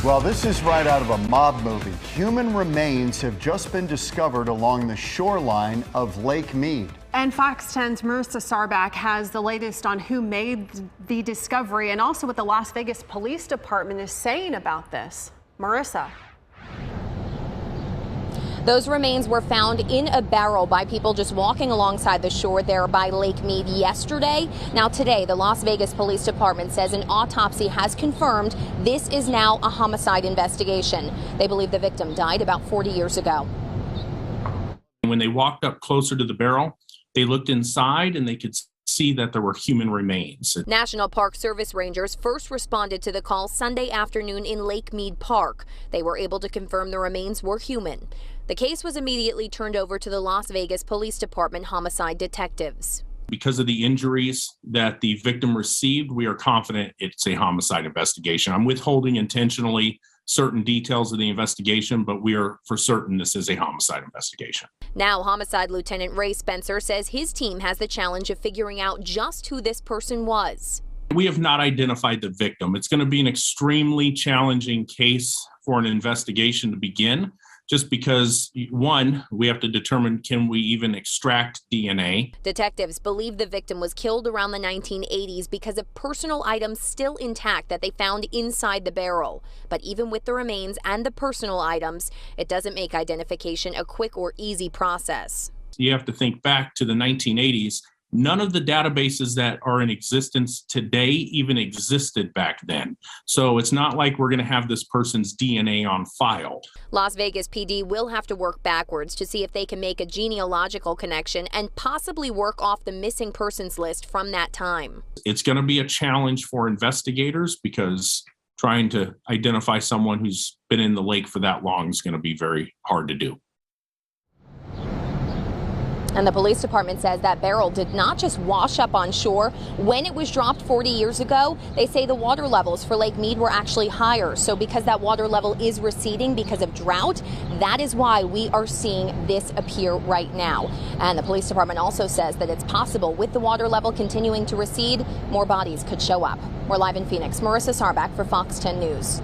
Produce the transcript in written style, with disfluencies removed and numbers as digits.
Well, this is right out of a mob movie. Human remains have just been discovered along the shoreline of Lake Mead. And Fox 10's Marissa Sarback has the latest on who made the discovery and also what the Las Vegas Police Department is saying about this. Marissa. Those remains were found in a barrel by people just walking alongside the shore there by Lake Mead yesterday. Now today, the Las Vegas Police Department says an autopsy has confirmed this is now a homicide investigation. They believe the victim died about 40 years ago. When they walked up closer to the barrel, they looked inside and they could see that there were human remains. National Park Service rangers first responded to the call Sunday afternoon in Lake Mead Park. They were able to confirm the remains were human. The case was immediately turned over to the Las Vegas Police Department homicide detectives. Because of the injuries that the victim received, we are confident it's a homicide investigation. I'm withholding intentionally certain details of the investigation, but we are for certain this is a homicide investigation. Now, Homicide Lieutenant Ray Spencer says his team has the challenge of figuring out just who this person was. We have not identified the victim. It's going to be an extremely challenging case for an investigation to begin, just because, one, we have to determine, can we even extract DNA? Detectives believe the victim was killed around the 1980s because of personal items still intact that they found inside the barrel. But even with the remains and the personal items, it doesn't make identification a quick or easy process. You have to think back to the 1980s. None of the databases that are in existence today even existed back then. So it's not like we're going to have this person's DNA on file. Las Vegas PD will have to work backwards to see if they can make a genealogical connection and possibly work off the missing persons list from that time. It's going to be a challenge for investigators because trying to identify someone who's been in the lake for that long is going to be very hard to do. And the police department says that barrel did not just wash up on shore. When it was dropped 40 years ago, they say the water levels for Lake Mead were actually higher. So because that water level is receding because of drought, that is why we are seeing this appear right now. And the police department also says that it's possible with the water level continuing to recede, more bodies could show up. We're live in Phoenix. Marissa Sarback for Fox 10 News.